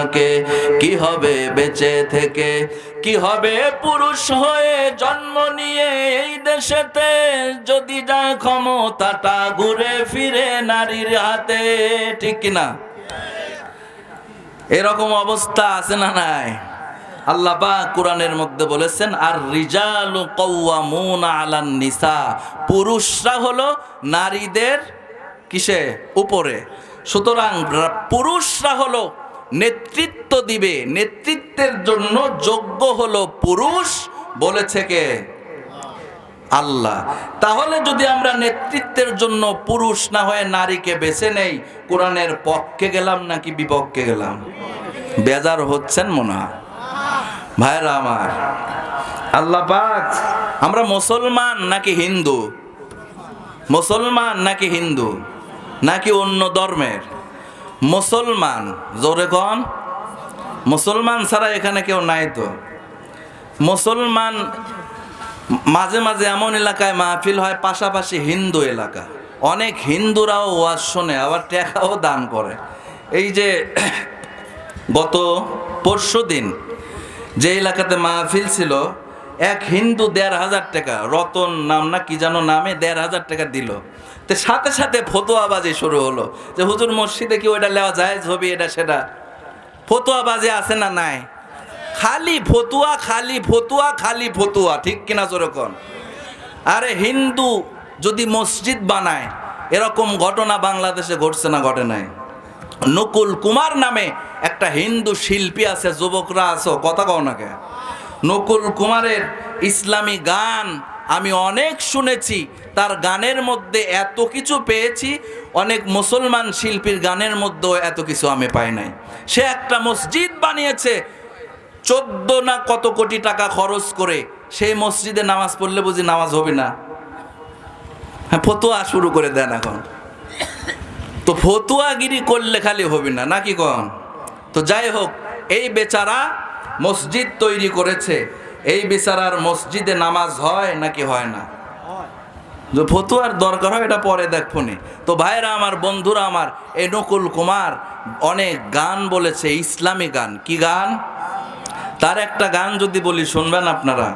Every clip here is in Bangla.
থাকে, কি হবে বেঁচে থেকে? কি হবে পুরুষ হয়ে জন্ম নিয়ে এই দেশেতে, যদি যায় ক্ষমতাটা ঘুরে ফিরে নারীর হাতে? ঠিক কিনা? এরকম অবস্থা আছে না নাই? আল্লাহ পাক কোরআনের মধ্যে বলেছেন, আর রিজালু কাওয়ামুনা আলান নিসা, পুরুষরা হলো নারীদের কিসে? উপরে। সুতরাং পুরুষরা হলো নেতৃত্ব দিবে, নেতৃত্বের জন্য যোগ্য হলো পুরুষ, বলেছে কে? আল্লাহ। তাহলে যদি আমরা নেতৃত্বের জন্য পুরুষ না হয়ে নারীকে বেছে নেই, কোরআনের পক্ষে গেলাম নাকি বিপক্ষে গেলাম? বেজার হচ্ছেন মনে হয় ভাইরা আমার। আল্লাহ পাক, আমরা মুসলমান নাকি হিন্দু? মুসলমান নাকি হিন্দু নাকি অন্য ধর্মের? মুসলমান। জোরে কন। মুসলমান ছাড়া এখানে কেউ নাই তো। মুসলমান। মাঝে মাঝে এমন এলাকায় মাহফিল হয় পাশাপাশি হিন্দু এলাকা, অনেক হিন্দুরাও ওয়াজ শোনে, আবার টাকাও দান করে। এই যে গত পরশুদিন যে এলাকাতে মাহফিল ছিল, এক হিন্দু ১,৫০০ টাকা, রতন নাম না কি যেন নামে, ১,৫০০ টাকা দিল। তো সাথে সাথে ফতোয়াবাজি শুরু হলো যে হুজুর মসজিদে কি ওইটা নেওয়া যায়, ছবি এটা সেটা। ফতোয়াবাজি আছে না নাই? খালি ফতুয়া, খালি ফতুয়া, খালি ফতুয়া। ঠিক কিনা যেরকম? আরে হিন্দু যদি মসজিদ বানায়, এরকম ঘটনা বাংলাদেশে ঘটছে না ঘটে নাই? নকুল কুমার নামে একটা হিন্দু শিল্পী আছে, যুবকরা আছো কথা কও না কে? নকুল কুমারের ইসলামী গান আমি অনেক শুনেছি, তার গানের মধ্যে এত কিছু পেয়েছি, অনেক মুসলমান শিল্পীর গানের মধ্যেও এত কিছু আমি পাই নাই। সে একটা মসজিদ বানিয়েছে 14 না কত কোটি টাকা খরচ করে। সেই মসজিদে নামাজ পড়লে বুঝি নামাজ হবে না? হ্যাঁ, ফতুয়া শুরু করে দেন এখন। তো ফতুয়াগিরি করলে খালি হবে না নাকি কন? তো যাই হোক, এই বেচারা মসজিদ তৈরি করেছে, এই বেচারার মসজিদে নামাজ হয় নাকি হয় না? যে ফতুয়ার দরকার হয় এটা পরে দেখবো নি। তো ভাইরা আমার, বন্ধুরা আমার, এই নকুল কুমার অনেক গান বলেছে, ইসলামী গান। কি গান? তার একটা গান যদি বলি শুনবেন আপনারা?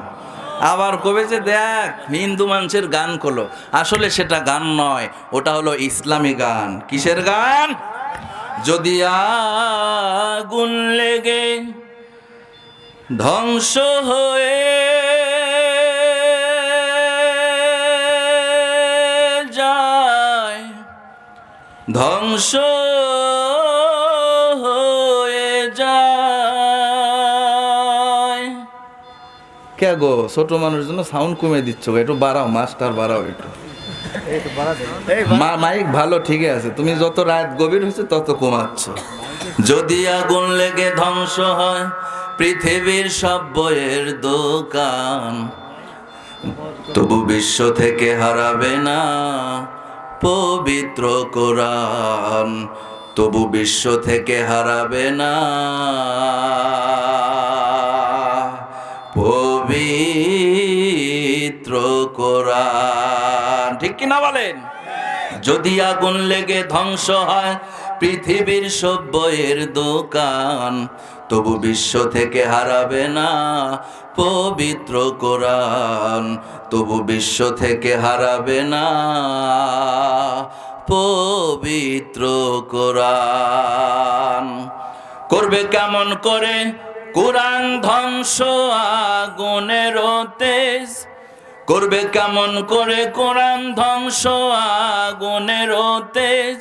আবার কবে যে দেখ হিন্দু মানুষের গান করলো, আসলে সেটা গান নয়, ওটা হলো ইসলামী গান। কিসের গান? যদি আগুন লেগে ধ্বংস হয়ে যায়, ধ্বংস হয়ে যায়। কে গো, ছোট মানুষের জন্য সাউন্ড কমে দিচ্ছ, একটু বাড়াও, মাস্টার বাড়াও একটু। মাইক ভালো ঠিকই আছে, তুমি যত রাত গভীর হচ্ছে তত কমাচ্ছ। যদি আগুন লেগে ধ্বংস হয় পৃথিবীর সব বইয়ের দোকান, তবু বিশ্ব থেকে হারাবে না পবিত্র কোরআন, তবু বিশ্ব থেকে হারাবে না পবিত্র কোরআন। ঠিক কিনা বলেন? যদি আগুন লেগে ধ্বংস হয় পৃথিবীর সব বইয়ের দোকান, তবু বিশ্ব থেকে হারাবে না পবিত্র কোরআন, তবু বিশ্ব থেকে হারাবে না পবিত্র কোরআন। করবে কেমন করে কোরআন ধ্বংস আগুনের তেজ, করবে কেমন করে কোরআন ধ্বংস আগুনের তেজ,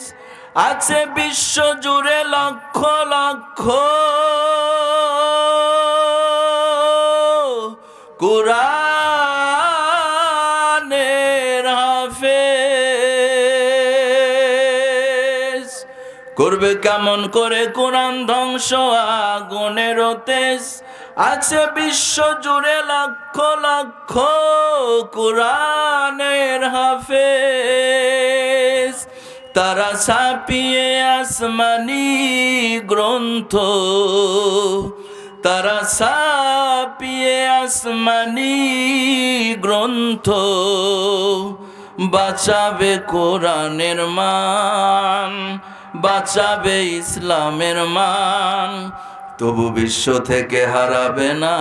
আছে বিশ্ব জুড়ে লক্ষ লক্ষ কোরআনের হাফেজ। করবে কেমন করে কোরআন ধ্বংস আগুনের তেজ, আছে বিশ্ব জুড়ে লক্ষ লক্ষ কোরআনের হাফেজ। তারা ছাপিয়ে আসমানি গ্রন্থ, তারা ছাপিয়ে আসমানি গ্রন্থ, বাঁচাবে কোরআনের মান, বাঁচাবে ইসলামের মান, তবু বিশ্ব থেকে হারাবে না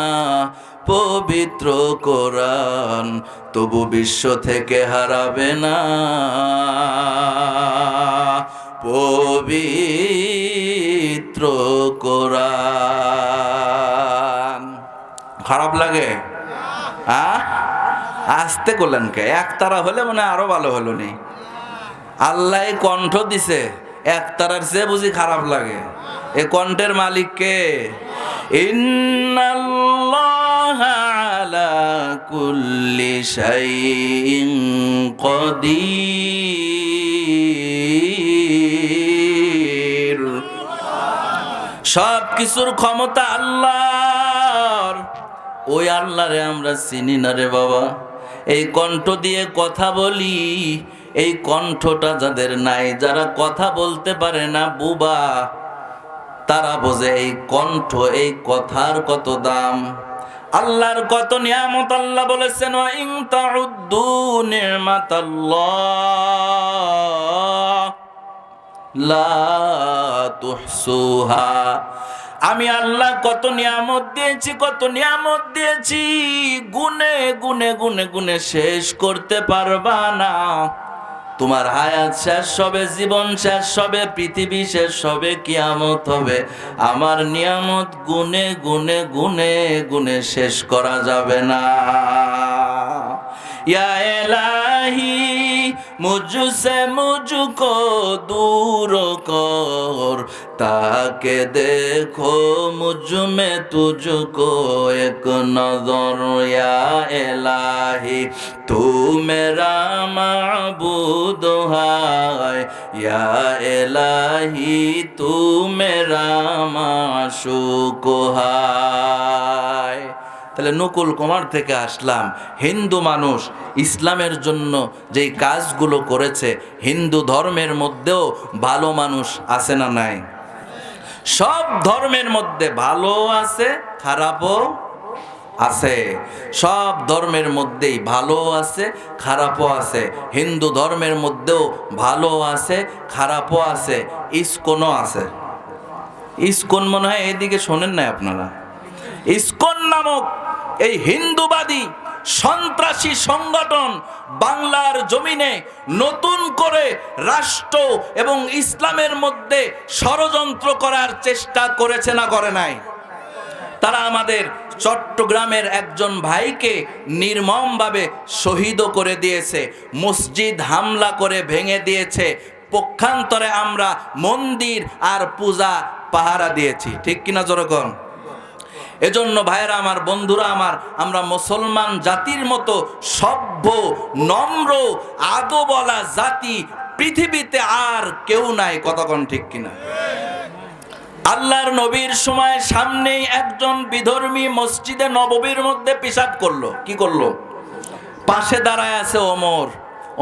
পবিত্র কোরআন, তবু বিশ্ব থেকে হারাবে না পবিত্র কোরআন। খারাপ লাগে? আসতে করলেন কে? একতারা হলে মনে আরো ভালো হলো নি। আল্লাহ কণ্ঠ দিছে, একতারার চেয়ে বুঝি খারাপ লাগে? এ কণ্ঠের মালিক কে? ইন্নাল্লাহা আলা কুল্লি শাইইন কাদির। সব কিছুর ক্ষমতা আল্লাহর। ওই আল্লাহরে আমরা চিনি না রে বাবা। এই কণ্ঠ দিয়ে কথা বলি, এই কণ্ঠটা যাদের নাই, যারা কথা বলতে পারে না, বুবা, তারা বোঝে এই কণ্ঠ, এই কথার কত দাম, আল্লাহর কত নিয়ামত। আল্লাহ বলেছেন ওয়া ইন তাউদ্দু নি'মাতাল্লাহ লা তুহসুহা। আমি আল্লাহ কত নিয়ামত দিয়েছি, কত নিয়ামত দিয়েছি, গুনে গুনে গুনে গুনে শেষ করতে পারবা না। তোমার হায়াত শেষ হবে, জীবন শেষ হবে, পৃথিবী শেষ হবে, কিয়ামত হবে, আমার নিয়ামত গুনে গুনে গুনে গুনে শেষ করা যাবে না। या इलाही मुझसे मुझको दूर कर, ताके देखो मुझ में तुझको एक नजर। या इलाही तू मेरा माबूद है, या इलाही तू मेरा माशूक है। তাহলে নকুল কুমার থেকে আসলাম, হিন্দু মানুষ ইসলামের জন্য যেই কাজগুলো করেছে, হিন্দু ধর্মের মধ্যেও ভালো মানুষ আছে না নাই? সব ধর্মের মধ্যে ভালো আছে, খারাপও আছে। সব ধর্মের মধ্যেই ভালো আছে, খারাপও আছে। হিন্দু ধর্মের মধ্যেও ভালো আছে, খারাপও আছে, ইসকনও আছে। ইসকন মনে হয় এদিকে শোনেন না আপনারা? ইসকন নামক এই হিন্দুবাদী সন্ত্রাসী সংগঠন বাংলার জমিনে নতুন করে রাষ্ট্র এবং ইসলামের মধ্যে ষড়যন্ত্র করার চেষ্টা করেছে না করে নাই? তারা আমাদের চট্টগ্রামের একজন ভাইকে নির্মমভাবে শহীদও করে দিয়েছে, মসজিদ হামলা করে ভেঙে দিয়েছে, পক্ষান্তরে আমরা মন্দির আর পূজা পাহারা দিয়েছি। ঠিক কিনা জনগণ? এজন্য ভাইরা আমার, বন্ধুরা আমার, আমরা মুসলমান জাতির মতো সভ্য, নম্র, আদবওয়ালা জাতি পৃথিবীতে আর কেউ নাই। কতক্ষণ ঠিক কিনা? আল্লাহর নবীর সময় সামনেই একজন বিধর্মী মসজিদে নববীর মধ্যে পেশাব করলো। কি করলো? পাশে দাঁড়ায় আছে ওমর।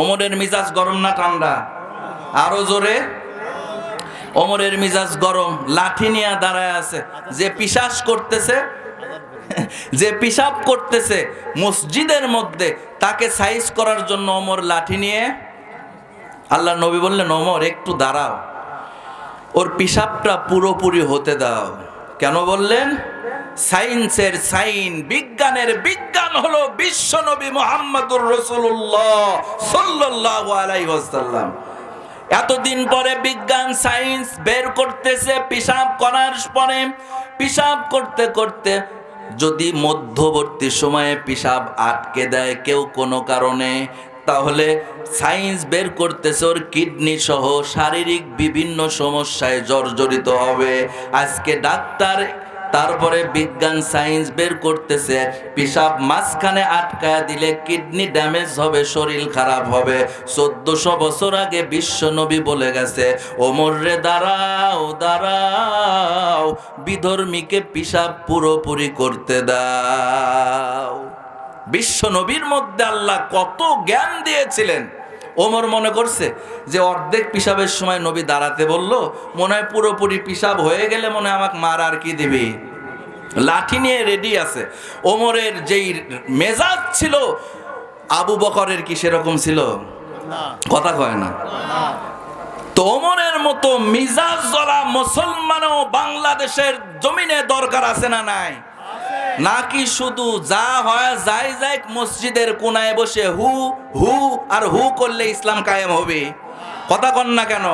ওমরের মিজাজ গরম না ঠান্ডা? আরো জোরে। ওমরের মিজাজ গরম, লাঠি নিয়ে দাঁড়ায় আছে। যে পিশাচ করতেছে, যে পিশাব করতেছে মসজিদের মধ্যে, তাকে সাইজ করার জন্য ওমর লাঠি নিয়ে। আল্লাহ নবী বললেন, ওমর একটু দাঁড়াও, ওর পিশাবটা পুরোপুরি হতে দাও। কেন বললেন? সায়েন্সের সাইন, বিজ্ঞানের বিজ্ঞান হলো বিশ্ব নবী মুহাম্মদুর রাসূলুল্লাহ সাল্লাল্লাহু আলাইহি ওয়াসাল্লাম। এতদিন পরে বিজ্ঞান সায়েন্স বের করতেছে পিশাব করার পরে, পিশাব করতে করতে যদি মধ্যবর্তী সময়ে পিশাব আটকে দেয় কেউ কোনো কারণে, তাহলে সায়েন্স বের করতেছে ওর কিডনি সহ শারীরিক বিভিন্ন সমস্যায় জর্জরিত হবে। আজকে ডাক্তার, তারপরে বিজ্ঞান সায়েন্স বের করতেছে পিশাব মাঝখানে আটকায়া দিলে কিডনি ড্যামেজ হবে, শরীর খারাপ হবে। 1400 বছর আগে বিশ্ব নবী বলে গেছে, ওমর রে দাঁড়াও দাঁড়াও, বিধর্মীকে পিশাব পুরোপুরি করতে দাও। বিশ্ব নবীর মধ্যে আল্লাহ কত জ্ঞান দিয়েছিলেন। ওমর মনে করছে যে অর্ধেক পিশাবের সময় নবী দাঁড়াতে বললো, মনে হয় পুরোপুরি পিশাব হয়ে গেলে মনে হয় আমাকে মার আর কি দিবি, লাঠি নিয়ে রেডি আছে। ওমরের যেই মেজাজ ছিল, আবু বকরের কি সেরকম ছিল? কথা কয় না। তো ওমরের মতো মিজাজ জ্বলা মুসলমানও বাংলাদেশের জমিনে দরকার আছে না নাই? নাকি শুধু যা হয় যাই যাই মসজিদের কোনায় বসে হু হু আর হু করলে ইসলাম কায়েম হবে? কথা কন না কেন?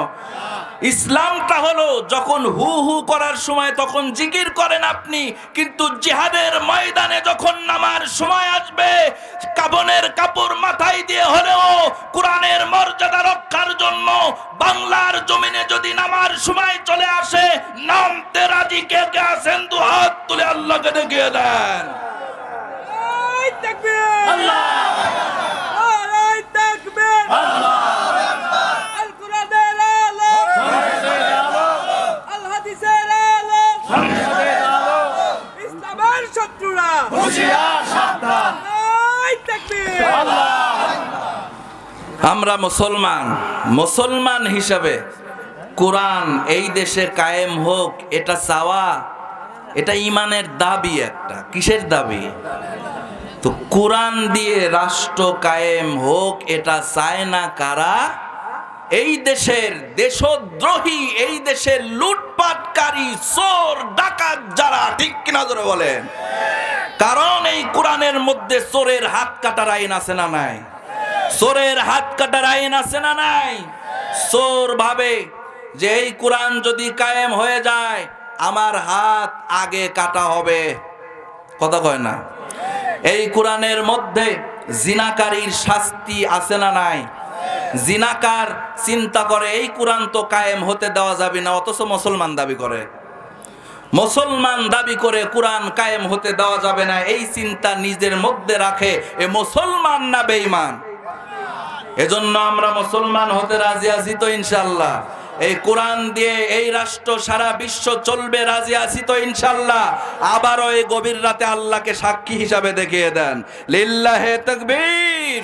ইসলামটা হলো যখন হু হু করার সময় তখন জিকির করেন আপনি, কিন্তু জিহাদের ময়দানে যখন নামার সময় আসবে কাফনের কাপড় মাথায় দিয়ে হলেও কোরআনের মর্যাদা রক্ষার জন্য বাংলার জমিনে যদি নামার সময় চলে আসে, নামতে রাজি কে কে আছেন? দু হাত তুলে আল্লাহকে দেখিয়ে দেন। আল্লাহু তাকবীর, আল্লাহু তাকবীর, আল কোরআনের আলো, আল হাদিসের আলো, ইসলামের শত্রুরা হুঁশিয়ার সাবধান। আল্লাহু তাকবীর। আমরা মুসলমান হিসাবে কোরআন এই দেশে কায়েম হোক এটা চাওয়া, এটা ইমানের দাবি। একটা কিসের দাবি? তো কোরআন দিয়ে রাষ্ট্র কায়েম হোক এটা চায় না কারা? এই দেশের দেশদ্রোহী, এই দেশের লুটপাটকারী, চোর ডাকাত যারা, ঠিক কিনা জোরে বলেন? কারণ এই কোরআনের মধ্যে চোরের হাত কাটার আইন আছে না নাই? চোরের হাত কাটার আইন আছে না নাই? চোর ভাবে যে এই কোরআন যদি কায়েম হয়ে যায় আমার হাত আগে কাটা হবে। কথা কয় না? এই কোরআনের মধ্যে জিনাকারীর শাস্তি আছে না নাই? জিনাকার চিন্তা করে এই কোরআন তো কায়েম হতে দেওয়া যাবে না, অথচ মুসলমান দাবি করে। মুসলমান দাবি করে কোরআন কায়েম হতে দেওয়া যাবে না, এই চিন্তা নিজের মধ্যে রাখে। এ মুসলমান না বেঈমান? এজন্য আমরা মুসলমান হতে রাজি আছি তো ইনশাআল্লাহ? এই কোরআন দিয়ে এই রাষ্ট্র সারা বিশ্ব চলবে, রাজি আছি তো ইনশাআল্লাহ? আবারও এই গভীর রাতে আল্লাহকে সাক্ষী হিসাবে দেখিয়ে দেন। লিল্লাহে তাকবীর।